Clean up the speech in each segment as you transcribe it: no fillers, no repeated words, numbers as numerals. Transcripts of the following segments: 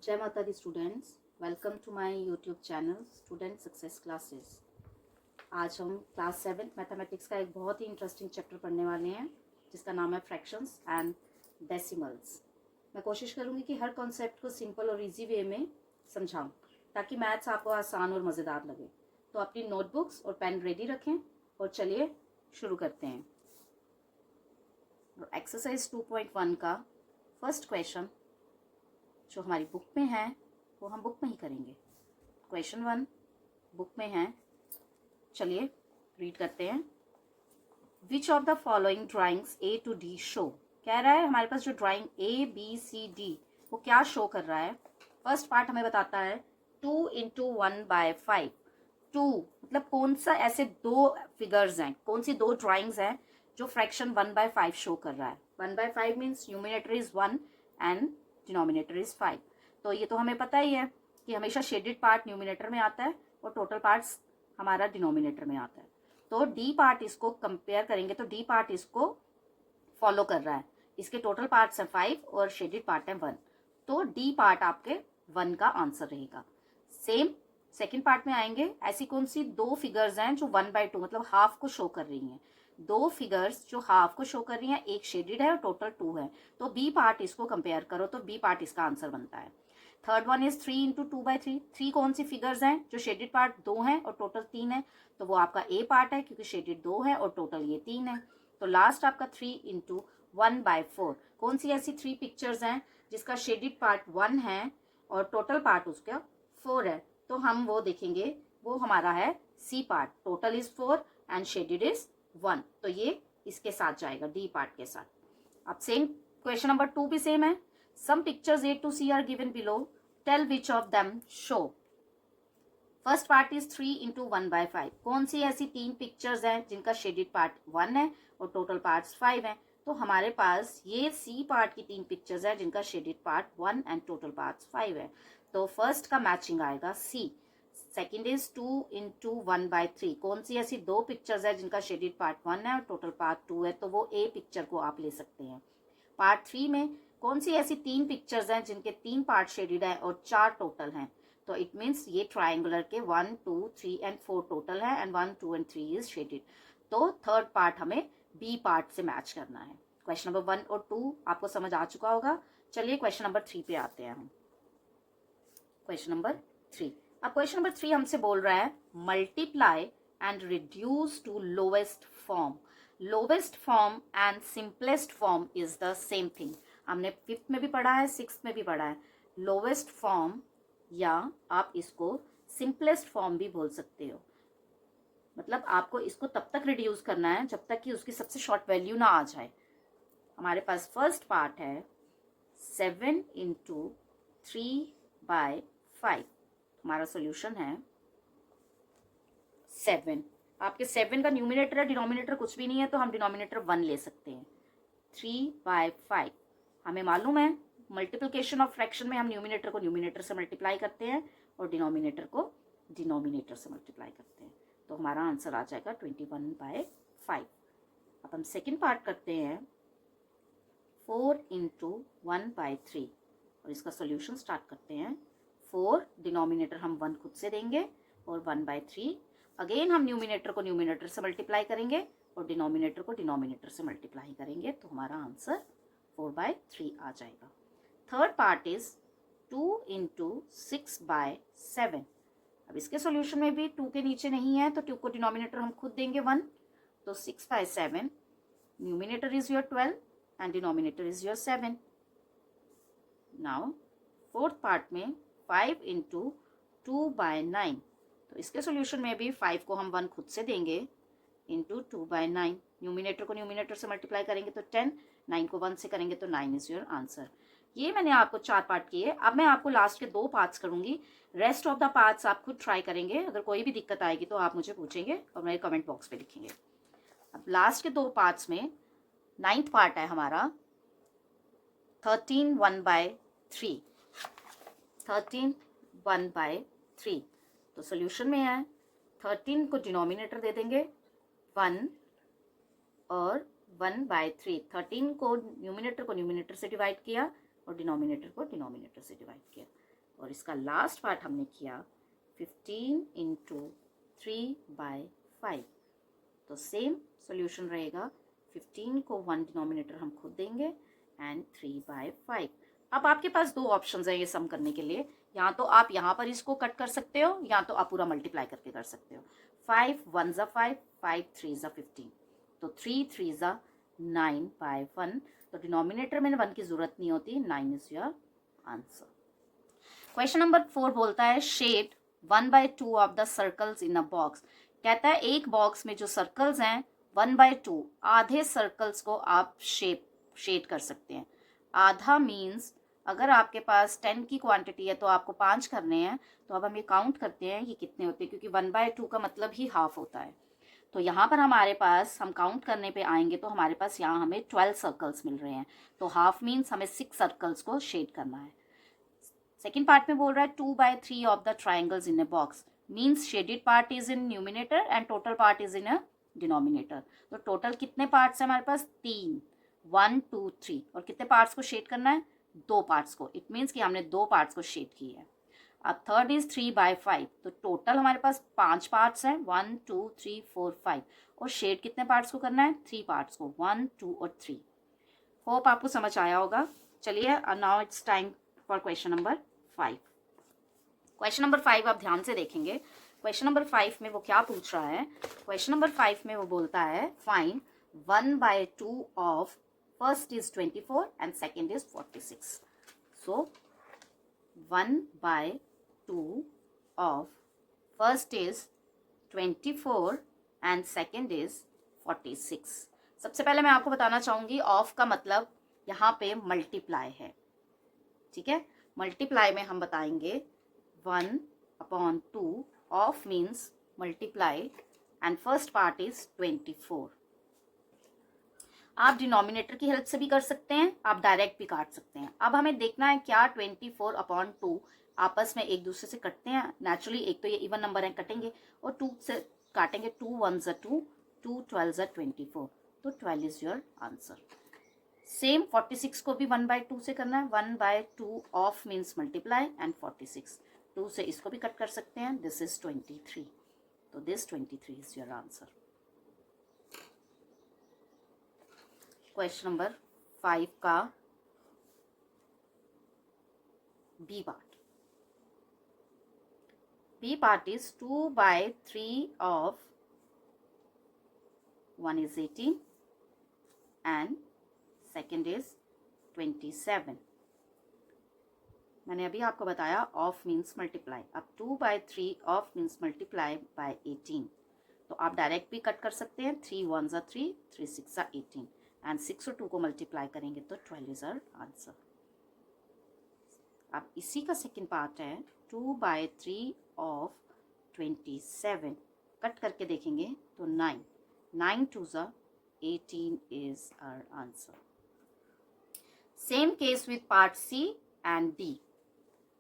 जय माता दी students, welcome to my YouTube channel student success classes. आज हम क्लास 7 मैथमेटिक्स का एक बहुत ही इंटरेस्टिंग चैप्टर पढ़ने वाले हैं जिसका नाम है फ्रैक्शंस एंड डेसिमल्स। मैं कोशिश करूंगी कि हर कॉन्सेप्ट को सिंपल और इजी वे में समझाऊं ताकि मैथ्स आपको आसान और मज़ेदार लगे। तो अपनी नोटबुक्स और पेन रेडी रखें और चलिए शुरू करते हैं। एक्सरसाइज 2.1 का फर्स्ट क्वेश्चन जो हमारी बुक में है वो हम बुक में ही करेंगे। क्वेश्चन 1 बुक में है, चलिए रीड करते हैं। Which of the following drawings A to D show, कह रहा है हमारे पास जो drawing A B C D वो क्या शो कर रहा है। फर्स्ट पार्ट हमें बताता है 2 into 1/5। 2 मतलब कौन सा ऐसे दो फिगर्स हैं, कौन सी दो ड्राइंग्स हैं जो फ्रैक्शन 1/5 शो कर रहा है। 1/5 means numerator is 1 and denominator is 5। तो ये तो हमें पता ही है कि हमेशा शेडेड पार्ट न्यूमिनेटर में आता है और टोटल पार्ट्स हमारा डिनोमिनेटर में आता है। तो डी पार्ट इसको कंपेयर करेंगे तो डी पार्ट इसको फॉलो कर रहा है। इसके टोटल पार्ट्स हैं 5 और शेडेड पार्ट है 1, तो डी पार्ट आपके 1 का आंसर रहेगा। सेम सेकेंड पार्ट में आएंगे, ऐसी कौन सी दो फिगर्स हैं जो 1/2 मतलब हाफ को शो कर रही हैं। दो फिगर्स जो हाफ को शो कर रही हैं, एक शेडेड है और टोटल 2 है, तो बी पार्ट इसको कंपेयर करो तो बी पार्ट इसका आंसर बनता है। Third one is 3 into 2/3। 3 कौन सी फिगर्स हैं जो शेडेड पार्ट 2 है और टोटल 3 है, तो वो आपका ए पार्ट है क्योंकि शेडेड 2 है और टोटल ये 3 है। तो लास्ट आपका 3 into 1/4। कौन सी ऐसी 3 पिक्चर्स हैं जिसका शेडेड पार्ट 1 है और टोटल पार्ट उसका 4 है, तो हम वो देखेंगे, वो हमारा है C part. Total is 4 and shaded is 1, तो ये इसके साथ जाएगा डी पार्ट के साथ। अब सेम क्वेश्चन नंबर 2 भी सेम है। Some pictures A to C are given below, tell which of them show. First part is 3 into 1/5। कौन सी ऐसी 3 पिक्चर्स हैं जिनका शेडेड पार्ट 1 है और टोटल पार्ट्स 5 हैं, तो हमारे पास ये सी पार्ट की 3 पिक्चर्स है जिनका shaded part 1 and total parts 5 है, तो फर्स्ट का मैचिंग आएगा सी। Second is 2 into 1/3। कौन सी ऐसी दो पिक्चर्स है जिनका शेडेड पार्ट 1 है और टोटल पार्ट 2 है, तो वो ए पिक्चर को आप ले सकते हैं। पार्ट 3 में कौन सी ऐसी 3 पिक्चर्स हैं जिनके 3 पार्ट शेडेड है और 4 टोटल हैं, तो इट मीन्स ये ट्राइंगुलर के 1 2 3 एंड 4 टोटल है एंड 1 2 एंड 3 इज शेडेड, तो थर्ड पार्ट हमें बी पार्ट से मैच करना है। क्वेश्चन नंबर 1 और 2 आपको समझ आ चुका होगा। चलिए क्वेश्चन नंबर 3 पे आते हैं हम। क्वेश्चन नंबर 3, अब क्वेश्चन नंबर 3 हमसे बोल रहा है multiply and reduce to lowest form. Lowest form and simplest form is the same thing. हमने 5th में भी पढ़ा है, 6th में भी पढ़ा है। लोवेस्ट फॉर्म या आप इसको सिंपलेस्ट फॉर्म भी बोल सकते हो, मतलब आपको इसको तब तक रिड्यूस करना है जब तक कि उसकी सबसे शॉर्ट वैल्यू ना आ जाए। हमारे पास फर्स्ट पार्ट है 7 into 3/5। हमारा सॉल्यूशन है 7। आपके 7 का न्यूमिनेटर है, डिनोमिनेटर कुछ भी नहीं है, तो हम डिनोमिनेटर 1 ले सकते हैं। 3/5 हमें मालूम है मल्टीप्लिकेशन ऑफ फ्रैक्शन में हम न्यूमिनेटर को न्यूमिनेटर से मल्टीप्लाई करते हैं और डिनोमिनेटर को डिनोमिनेटर से मल्टीप्लाई करते हैं, तो हमारा आंसर आ जाएगा 21/5। अब हम सेकेंड पार्ट करते हैं 4 into 1/3 और इसका सॉल्यूशन स्टार्ट करते हैं। 4 डिनोमिनेटर हम 1 खुद से देंगे और 1/3 अगेन हम न्यूमिनेटर को न्यूमिनेटर से मल्टीप्लाई करेंगे और डिनोमिनेटर को डिनोमिनेटर से मल्टीप्लाई करेंगे, तो हमारा आंसर 4/3 आ जाएगा। Third part is 2 into 6/7। अब इसके सॉल्यूशन में भी 2 के नीचे नहीं है, तो 2 को डिनोमिनेटर हम खुद देंगे 1, तो 6/7 numerator is your 12 and denominator is your 7। Now fourth part में 5 into 2/9, तो इसके सॉल्यूशन में भी 5 को हम 1 खुद से देंगे इंटू 2/9। न्यूमिनेटर को न्यूमिनेटर से मल्टीप्लाई करेंगे तो 10, 9 को 1 से करेंगे तो 9 इज योर आंसर। ये मैंने आपको 4 पार्ट किए। अब मैं आपको लास्ट के 2 पार्ट्स करूंगी, रेस्ट ऑफ द पार्ट्स आप खुद ट्राई करेंगे। अगर कोई भी दिक्कत आएगी तो आप मुझे पूछेंगे और मेरे कमेंट बॉक्स पे लिखेंगे। अब लास्ट के 2 पार्ट्स में 9th पार्ट है हमारा 13 1/3। 13 1/3, तो सोल्यूशन में है 13 को डिनोमिनेटर दे देंगे 1 और 1/3। 13 को न्यूमिनेटर से डिवाइड किया और डिनोमिनेटर को डिनोमिनेटर से डिवाइड किया, और इसका लास्ट पार्ट हमने किया 15 इंटू 3/5। तो सेम सोल्यूशन रहेगा, 15 को 1 डिनोमिनेटर हम खुद देंगे एंड 3/5। अब आपके पास दो ऑप्शंस हैं ये सम करने के लिए, या तो आप यहाँ पर इसको कट कर सकते हो या तो आप पूरा मल्टीप्लाई करके कर सकते हो। 5 1 ज़ा 5, 5 3 ज़ा 15, तो 3 3 ज़ा 9/1। तो डिनोमिनेटर में 1 की जरूरत नहीं होती, 9 is your answer. Question number 4 बोलता है shade 1/2 of the circles in a box. कहता है एक बॉक्स में जो सर्कल्स हैं 1/2, आधे सर्कल्स को आप शेड कर सकते हैं। आधा मीन्स अगर आपके पास 10 की क्वांटिटी है तो आपको 5 करने हैं। तो अब हम ये काउंट करते हैं ये कितने होते हैं, क्योंकि 1/2 का मतलब ही हाफ होता है। तो यहाँ पर हमारे पास हम काउंट करने पे आएंगे तो हमारे पास यहाँ हमें 12 सर्कल्स मिल रहे हैं। तो हाफ मीन्स हमें 6 सर्कल्स को शेड करना है। सेकेंड पार्ट में बोल रहा है 2/3 of the triangles in a box, means shaded part is in numerator and total part is in a denominator. तो टोटल कितने पार्ट्स हैं हमारे पास, 3, 1 2 3, और कितने पार्ट्स को शेड करना है, 2 पार्ट्स को। इट मीन्स कि हमने 2 पार्ट्स को शेड किए हैं। अब थर्ड इज 3/5, तो टोटल हमारे पास 5 पार्ट्स हैं, 1 2 3 4 5, और शेड कितने पार्ट्स को करना है, 3 पार्ट्स को, 1 2 और 3। होप आपको समझ आया होगा। चलिए now it's time for question number 5। Question number 5 आप ध्यान से देखेंगे। क्वेश्चन नंबर 5 में वो क्या पूछ रहा है, क्वेश्चन नंबर 5 में वो बोलता है find 1/2 of first is 24 and second is 46। So 1/2 of first is 24 and second is 46। सबसे पहले मैं आपको बताना चाहूंगी ऑफ का मतलब यहाँ पे मल्टीप्लाई है, ठीक है। मल्टीप्लाई में हम बताएंगे 1/2, of means multiply and first part is 24। आप डिनोमिनेटर की हेल्प से भी कर सकते हैं, आप डायरेक्ट भी काट सकते हैं। अब हमें देखना है क्या 24/2 आपस में एक दूसरे से कटते हैं। नेचुरली एक तो ये इवन नंबर है, कटेंगे, और 2 से काटेंगे, 2 1 ज़ा 2, 2 12 ज़ा 24, तो 12 इज योर आंसर। सेम 46 को भी 1/2 से करना है, 1/2 ऑफ मीन्स मल्टीप्लाई एंड 46, 2 से इसको भी कट कर सकते हैं, दिस इज 23, तो this 23 is your answer. Question number 5 का B part. B part is 2/3 of 1 is 18 and second is 27। मैंने अभी आपको बताया ऑफ मीन्स मल्टीप्लाई। अब 2/3 ऑफ मीन्स मल्टीप्लाई बाय 18, तो आप डायरेक्ट भी कट कर सकते हैं, 3 1 ज़ा 3, 3 6 ज़ा 18, एंड 6 और 2 को मल्टीप्लाई करेंगे तो 12 इज आवर आंसर। अब इसी का सेकेंड पार्ट है 2/3 ऑफ 27, कट करके देखेंगे तो 9, 9 2 ज़ा 18 is our answer. Same case with part C and D.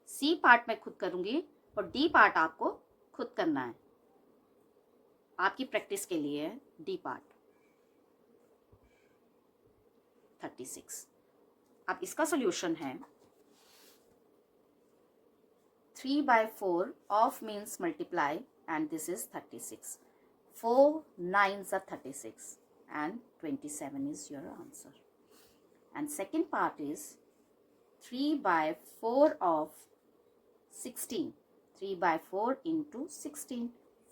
C part मैं खुद करूंगी और डी पार्ट आपको खुद करना है, आपकी प्रैक्टिस के लिए डी पार्ट 36। अब इसका सॉल्यूशन है 3/4 of means multiply and this is 36, 4 9 ज़ा 36 and 27 is your answer। And second part is 3/4 of 16, 3/4 into 16,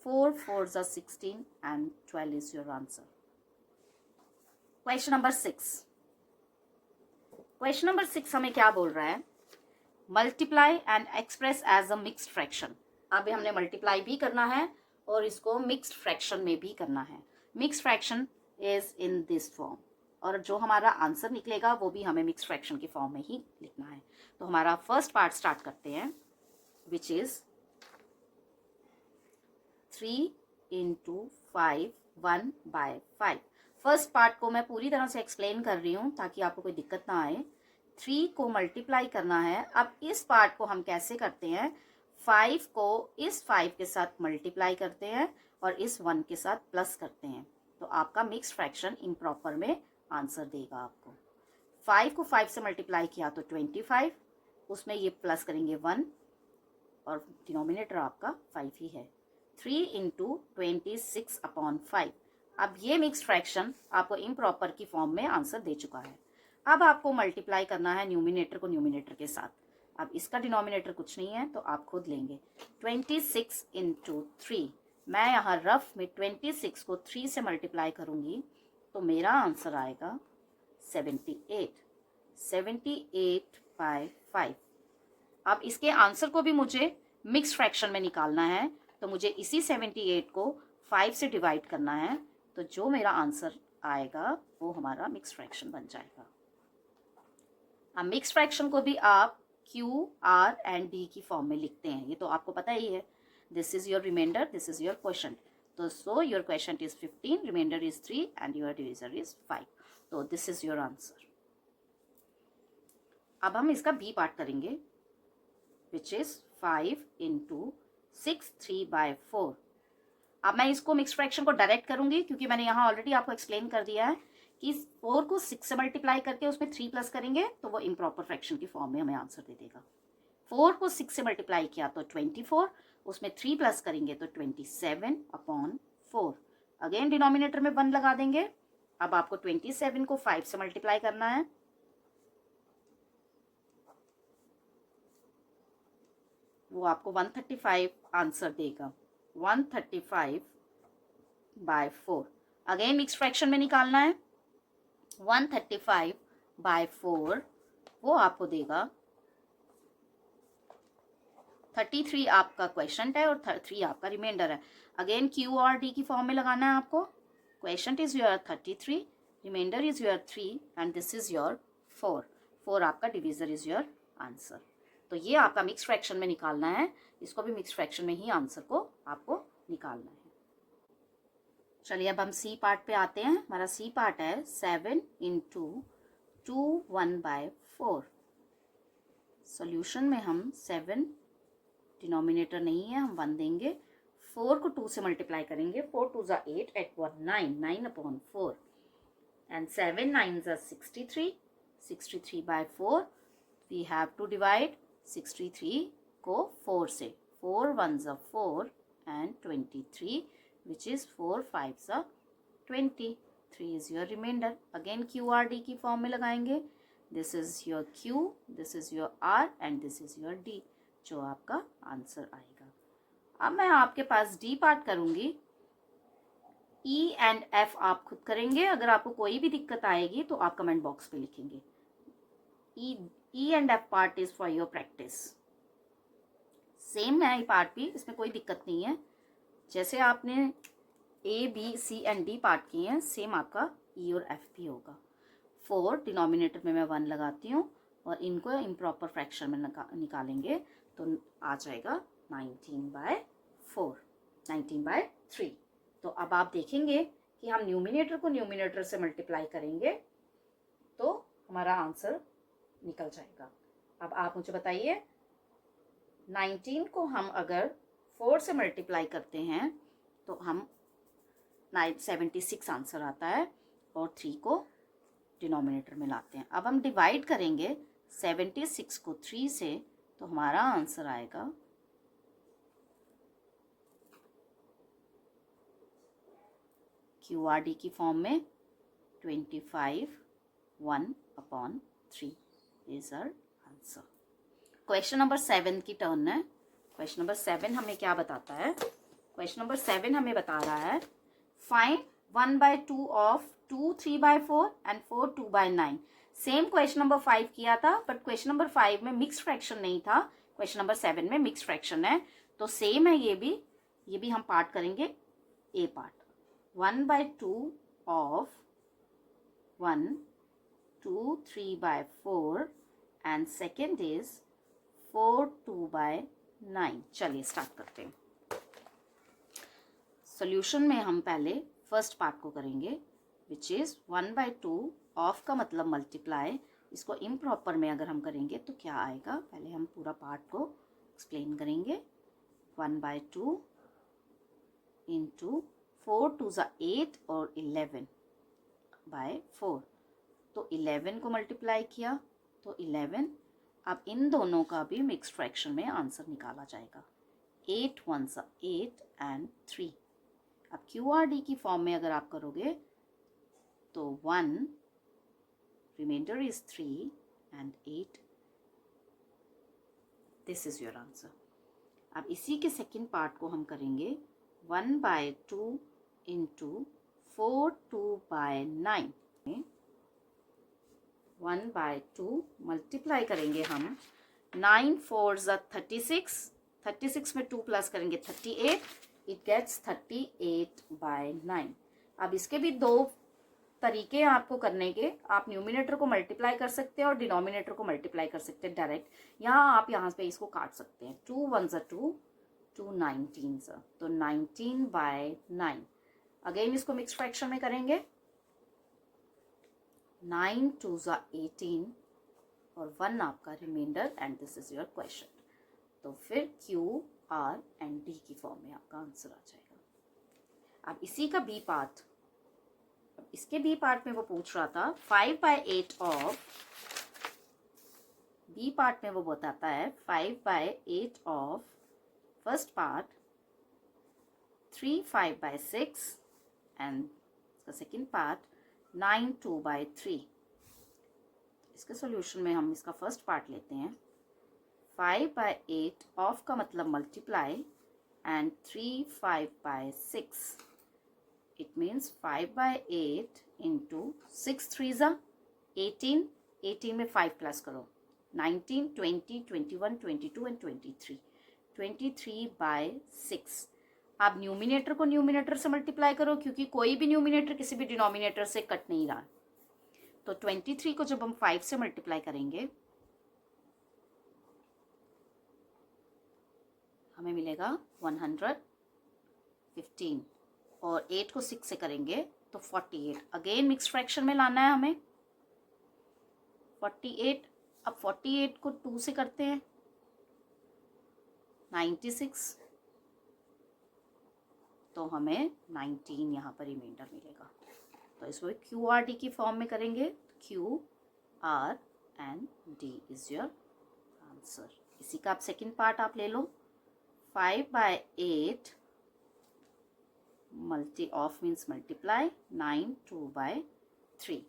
4 4s are 16 and 12 is your answer। Question number 6। Question number 6 हमें क्या बोल रहा है, multiply and express as a mixed fraction. अब हमने multiply भी करना है और इसको मिक्स्ड फ्रैक्शन में भी करना है। Mixed fraction is in this form, और जो हमारा आंसर निकलेगा वो भी हमें मिक्स्ड फ्रैक्शन की फॉर्म में ही लिखना है। तो हमारा फर्स्ट पार्ट स्टार्ट करते हैं, which is 3 into 5 1/5। First part को मैं पूरी तरह से एक्सप्लेन कर रही हूँ ताकि आपको कोई दिक्कत ना आए। 3 को मल्टीप्लाई करना है। अब इस पार्ट को हम कैसे करते हैं, 5 को इस 5 के साथ मल्टीप्लाई करते हैं और इस 1 के साथ प्लस करते हैं, तो आपका मिक्स्ड फ्रैक्शन इम्प्रॉपर में आंसर देगा आपको। 5 को 5 से मल्टीप्लाई किया तो 25, उसमें ये प्लस करेंगे 1, और डिनोमिनेटर आपका 5 ही है। 3 इंटू 26/5। अब ये मिक्स फ्रैक्शन आपको इम्प्रॉपर की फॉर्म में आंसर दे चुका है। अब आपको मल्टीप्लाई करना है न्यूमिनेटर को न्यूमिनेटर के साथ। अब इसका डिनोमिनेटर कुछ नहीं है तो आप खुद लेंगे। 26 इंटू 3, मैं यहाँ रफ में 26 को 3 से मल्टीप्लाई करूँगी तो मेरा आंसर आएगा 78। 78/5। अब इसके आंसर को भी मुझे मिक्स फ्रैक्शन में निकालना है, तो मुझे इसी 78 को 5 से डिवाइड करना है, तो जो मेरा आंसर आएगा वो हमारा मिक्स फ्रैक्शन बन जाएगा। अब मिक्स फ्रैक्शन को भी आप Q, R एंड D की फॉर्म में लिखते हैं, ये तो आपको पता ही है। This is your remainder, this is your question. तो so your question is 15, remainder is 3 and your divisor is 5। तो दिस इज योर आंसर। अब हम इसका B पार्ट करेंगे, विच इज 5 इंटू 6/3/4। अब मैं इसको मिक्स फ्रैक्शन को डायरेक्ट करूंगी, क्योंकि मैंने यहाँ ऑलरेडी आपको एक्सप्लेन कर दिया है कि 4 को 6 से मल्टीप्लाई करके उसमें 3 प्लस करेंगे तो वो इम्प्रॉपर फ्रैक्शन की फॉर्म में हमें आंसर दे देगा। 4 को 6 से मल्टीप्लाई किया तो 24, उसमें 3 प्लस करेंगे तो 27/4। अगेन डिनोमिनेटर में 1 लगा देंगे। अब आपको 27 को 5 से मल्टीप्लाई करना है, वो आपको 135 आंसर देगा। 135/4। अगेन मिक्स फ्रैक्शन में निकालना है। 135/4 वो आपको देगा 33 आपका क्वेश्चन है और 3 आपका रिमाइंडर है। अगेन Q और D की फॉर्म में लगाना है आपको। Question is your 33, reminder is your 3 and this is your 4। 4 आपका डिवीजर इज योर आंसर। तो ये आपका मिक्स फ्रैक्शन में निकालना है, इसको भी मिक्स फ्रैक्शन में ही आंसर को आपको निकालना है। चलिए अब हम C पार्ट पे आते हैं। हमारा C पार्ट है 7 इंटू 2 1/4। सोल्यूशन में हम 7, डिनोमिनेटर नहीं है, हम 1 देंगे। 4 को 2 से मल्टीप्लाई करेंगे, 4 2 ज़ा 8, 8 1 9, 9/4 एंड 7 9 ज़ा 63, 63/4। वी हैव टू डिवाइड 63 को 4 से, 4 1 ज़ा 4 एंड 23, which is 4 5 ज़ा 20। 3 is your remainder। Again QRD की फॉर्म में लगाएंगे। This is your Q, this is your R and this is your D, जो आपका आंसर आएगा। अब मैं आपके पास D पार्ट करूंगी। E एंड F आप खुद करेंगे। अगर आपको कोई भी दिक्कत आएगी तो आप कमेंट बॉक्स पे लिखेंगे। E and F part is for your practice. Same है ये पार्ट भी, इसमें कोई दिक्कत नहीं है। जैसे आपने A, B, C and D part किए हैं, सेम आपका E और F भी होगा। 4 डिनोमिनेटर में मैं 1 लगाती हूँ और इनको इम्प्रॉपर फ्रैक्शन में निकालेंगे तो आ जाएगा 19/4, 19/3। तो अब आप देखेंगे कि हम न्यूमिनेटर को न्यूमिनेटर से मल्टीप्लाई करेंगे तो हमारा आंसर निकल जाएगा। अब आप मुझे बताइए, 19 को हम अगर 4 से मल्टीप्लाई करते हैं तो हम 76 आंसर आता है और 3 को डिनोमिनेटर में लाते हैं। अब हम डिवाइड करेंगे 76 को 3 से तो हमारा आंसर आएगा QRD की फॉर्म में 25 1/3 is our answer. Question number 7 की टर्न है। क्वेश्चन नंबर 7 हमें क्या बताता है? क्वेश्चन नंबर 7 हमें बता रहा है find 1/2 of 2 3/4 and 4 2/9। Same question number 5 किया था, बट क्वेश्चन नंबर 5 में मिक्स फ्रैक्शन नहीं था, क्वेश्चन नंबर 7 में मिक्स फ्रैक्शन है। तो सेम है ये भी हम पार्ट करेंगे। A part 1/2 of 1 2 3/4 and second is 4 2/9। चलिए स्टार्ट करते हैं। सॉल्यूशन में हम पहले फर्स्ट पार्ट को करेंगे, विच इज 1/2 ऑफ का मतलब मल्टीप्लाई। इसको इम्प्रॉपर में अगर हम करेंगे तो क्या आएगा, पहले हम पूरा पार्ट को एक्सप्लेन करेंगे। 1/2 इंटू 4 2 ज़ा 8 और 11/4। तो 11 को मल्टीप्लाई किया तो 11 अब इन दोनों का भी मिक्स्ड फ्रैक्शन में आंसर निकाला जाएगा। 8 1s 8 and 3। अब QRD की फॉर्म में अगर आप करोगे तो 1, reminder is 3 and 8। This is your answer. अब इसी के सेकेंड पार्ट को हम करेंगे 1/2 इंटू 4 2/9। 1/2 मल्टीप्लाई करेंगे हम 9 4s 36, 36 में 2 प्लस करेंगे 38, इट गेट्स 38/9। अब इसके भी दो तरीके हैं आपको करने के। आप न्यूमिनेटर को मल्टीप्लाई कर सकते हैं और डिनोमिनेटर को मल्टीप्लाई कर सकते हैं डायरेक्ट। यहाँ पे इसको काट सकते हैं। 2 1s 2, 2 19s, तो 19/9। अगेन इसको मिक्स फ्रैक्शन में करेंगे। 9 2s 18 और 1 आपका reminder and this is your question. तो फिर Q R एंड D की फॉर्म में आपका आंसर आ जाएगा। अब इसी का बी पार्ट, इसके बी पार्ट में वो पूछ रहा था 5/8 ऑफ, बी पार्ट में वो बताता है 5/8 ऑफ फर्स्ट पार्ट 3 5/6 एंड इसका सेकेंड पार्ट 9 2/3। इसके सॉल्यूशन में हम इसका फर्स्ट पार्ट लेते हैं। 5/8 ऑफ का मतलब multiply and 3 5/6, it means 5/8 into 6 3s 18, 18 में 5 प्लस करो 19 20 21 22 एंड 23, 23/6। आप न्यूमिनेटर को न्यूमिनेटर से मल्टीप्लाई करो क्योंकि कोई भी न्यूमिनेटर किसी भी डिनोमिनेटर से कट नहीं रहा। तो 23 को जब हम 5 से मल्टीप्लाई करेंगे हमें मिलेगा 115 और 8 को 6 से करेंगे तो 48। अगेन मिक्स फ्रैक्शन में लाना है हमें 48। अब 48 को 2 से करते हैं 96, तो हमें 19 यहाँ पर रिमाइंडर मिलेगा। तो इसको QRD की फॉर्म में करेंगे। QR and D is your answer. इसी का आप सेकेंड पार्ट आप ले लो। 5/8 मल्टी ऑफ मीन्स मल्टीप्लाई 9 2/3।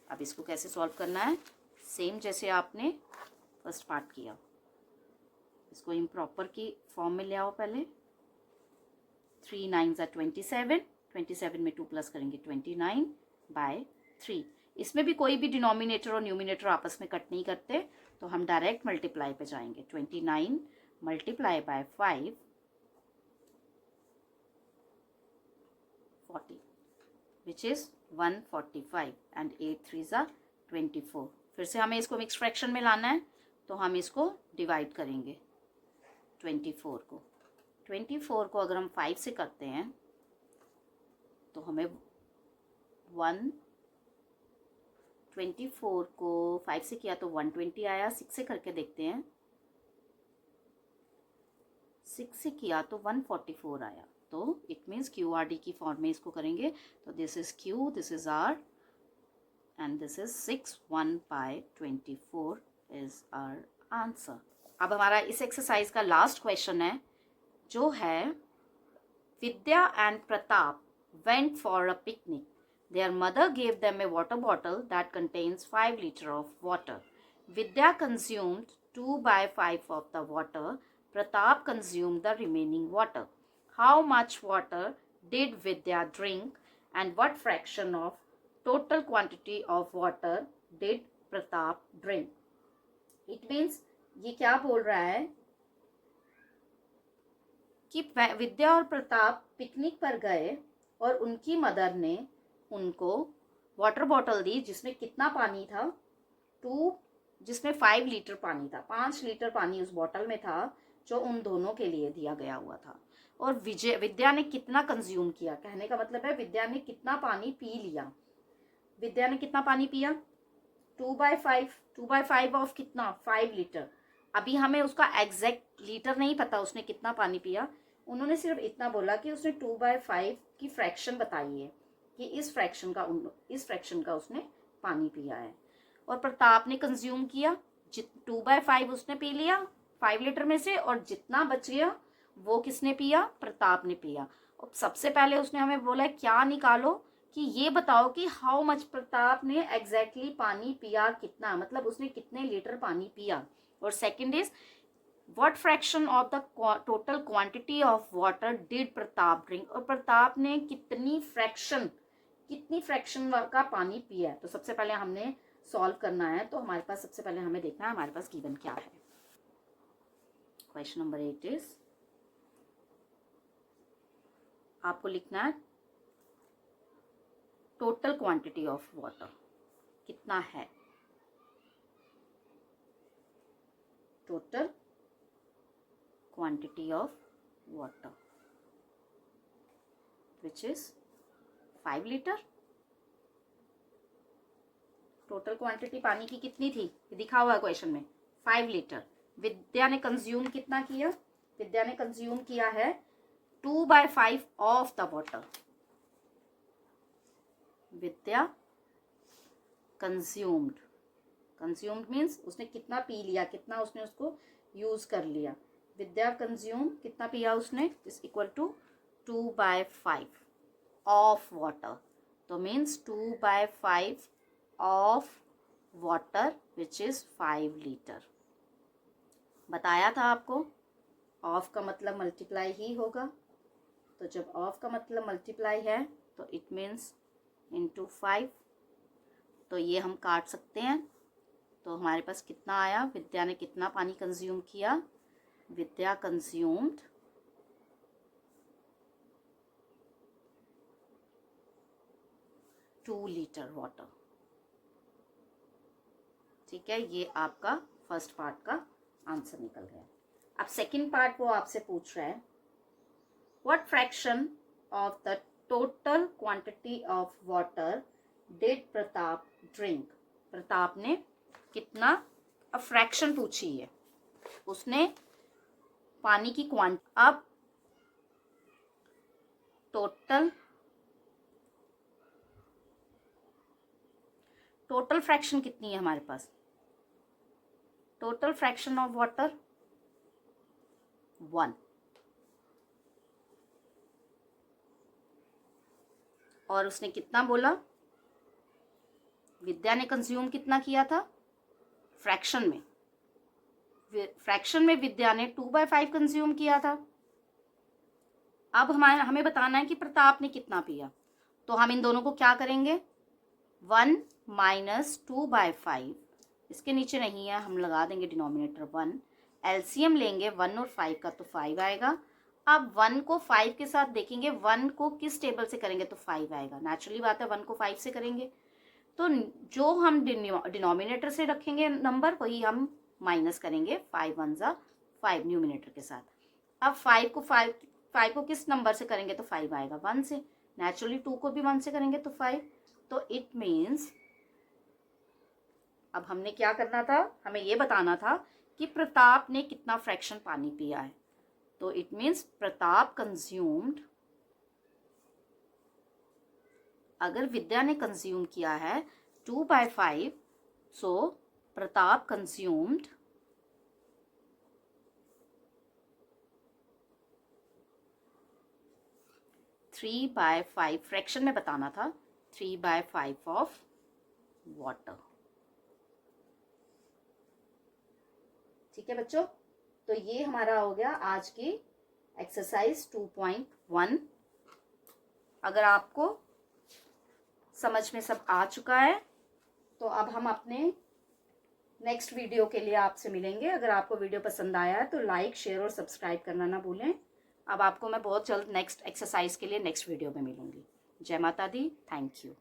अब इसको कैसे सॉल्व करना है, सेम जैसे आपने फर्स्ट पार्ट किया। इसको इम्प्रॉपर की फॉर्म में ले आओ पहले। 3 9s 27, 27 में 2 प्लस करेंगे 29/3। इसमें भी कोई भी डिनोमिनेटर और न्यूमिनेटर आपस में कट नहीं करते, तो हम डायरेक्ट मल्टीप्लाई पे जाएंगे। 29 multiply by 5 40 which is 145 and 8 3s 24। फिर से हमें इसको मिक्स फ्रैक्शन में लाना है, तो हम इसको डिवाइड करेंगे 24 को अगर हम 5 से करते हैं तो हमें 124 को 5 से किया तो 120 आया। 6 से करके देखते हैं, 6 से किया तो 144 आया। तो इट मीन्स QRD की फॉर्म में इसको करेंगे। तो this is Q, this is R and this is 6 1/24 is our answer. अब हमारा इस एक्सरसाइज का लास्ट क्वेश्चन है, जो है Vidya and Pratap went for a picnic. Their mother gave them a water bottle that contains 5 liters of water. Vidya consumed 2/5 of the water. Pratap consumed the remaining water. How much water did Vidya drink and what fraction of total quantity of water did Pratap drink? It means ये क्या बोल रहा है कि विद्या और Pratap picnic पर गए और उनकी मदर ने उनको वाटर बॉटल दी जिसमें कितना पानी था, जिसमें 5 लीटर पानी था। 5 लीटर पानी उस बॉटल में था जो उन दोनों के लिए दिया गया हुआ था। और विद्या ने कितना कंज्यूम किया, कहने का मतलब है विद्या ने कितना पानी पी लिया। विद्या ने कितना पानी पिया 2/5 ऑफ कितना 5 लीटर। अभी हमें उसका एग्जैक्ट लीटर नहीं पता उसने कितना पानी पिया, उन्होंने सिर्फ इतना बोला कि उसने 2/5 की फ्रैक्शन बताई है कि इस फ्रैक्शन का उसने पानी पिया है। और प्रताप ने कंज्यूम किया 2/5 उसने पी लिया 5 लीटर में से, और जितना बच गया वो किसने पिया, प्रताप ने पिया। और सबसे पहले उसने हमें बोला क्या निकालो, कि ये बताओ कि हाउ मच प्रताप ने एग्जैक्टली पानी पिया, कितना, मतलब उसने कितने लीटर पानी पिया। और second is what fraction of the total quantity of water did Pratap drink, और प्रताप ने कितनी फ्रैक्शन का पानी पिया है। तो सबसे पहले हमने सॉल्व करना है, तो हमारे पास सबसे पहले हमें देखना है हमारे पास गिवन क्या है। क्वेश्चन नंबर 8 इज, आपको लिखना है टोटल क्वांटिटी ऑफ वाटर कितना है, total quantity of water which is 5 litre. Total quantity पानी की कितनी थी, दिखा हुआ है क्वेश्चन में, 5 लीटर। विद्या ने कंज्यूम कितना किया, विद्या ने कंज्यूम किया है 2/5 of the water. Vidya consumed, consumed means उसने कितना पी लिया, कितना उसने उसको यूज कर लिया। विद्या कंज्यूम कितना पिया उसने, is equal to 2/5 of water. तो means 2/5 of water which is 5 litre. बताया था आपको, ऑफ का मतलब मल्टीप्लाई ही होगा, तो जब ऑफ का मतलब मल्टीप्लाई है तो इट मीन्स इंटू 5। तो ये हम काट सकते हैं, तो हमारे पास कितना आया, विद्या ने कितना पानी कंज्यूम किया, विद्या कंज्यूम्ड 2 लीटर वाटर। ठीक है, ये आपका फर्स्ट पार्ट का आंसर निकल गया। अब सेकंड पार्ट वो आपसे पूछ रहा है, what fraction of the total quantity of water did Pratap drink. Pratap ने कितना, अब फ्रैक्शन पूछी है, उसने पानी की क्वांटिटी, अब टोटल फ्रैक्शन कितनी है हमारे पास, टोटल फ्रैक्शन ऑफ वाटर 1, और उसने कितना बोला, विद्या ने कंज्यूम कितना किया था फ्रैक्शन में, फ्रैक्शन में विद्या ने 2/5 कंज्यूम किया था। अब हमें बताना है कि प्रताप ने कितना पिया, तो हम इन दोनों को क्या करेंगे, 1 माइनस 2/5, इसके नीचे नहीं है, हम लगा देंगे डिनोमिनेटर 1, एलसीएम लेंगे 1 और 5 का तो 5 आएगा। अब 1 को 5 के साथ देखेंगे, 1 को किस टेबल से करेंगे तो 5 आएगा, नेचुरली बात है 1 को 5 से करेंगे, तो जो हम डिनोमिनेटर से रखेंगे नंबर वही हम माइनस करेंगे, 5 1 जा 5 न्यूमिनेटर के साथ। अब 5 को किस नंबर से करेंगे तो 5 आएगा 1 से, नेचुरली 2 को भी 1 से करेंगे तो 5। तो इट मीन्स अब हमने क्या करना था, हमें ये बताना था कि प्रताप ने कितना फ्रैक्शन पानी पिया है, तो इट मीन्स प्रताप कंज्यूम्ड, अगर विद्या ने कंज्यूम किया है 2/5, सो प्रताप कंज्यूम्ड 3/5, फ्रैक्शन में बताना था 3/5 ऑफ वाटर। ठीक है बच्चों, तो ये हमारा हो गया आज की एक्सरसाइज 2.1। अगर आपको समझ में सब आ चुका है तो अब हम अपने नेक्स्ट वीडियो के लिए आपसे मिलेंगे। अगर आपको वीडियो पसंद आया है तो लाइक शेयर और सब्सक्राइब करना ना भूलें। अब आपको मैं बहुत जल्द नेक्स्ट एक्सरसाइज के लिए नेक्स्ट वीडियो में मिलूंगी। जय माता दी, थैंक यू।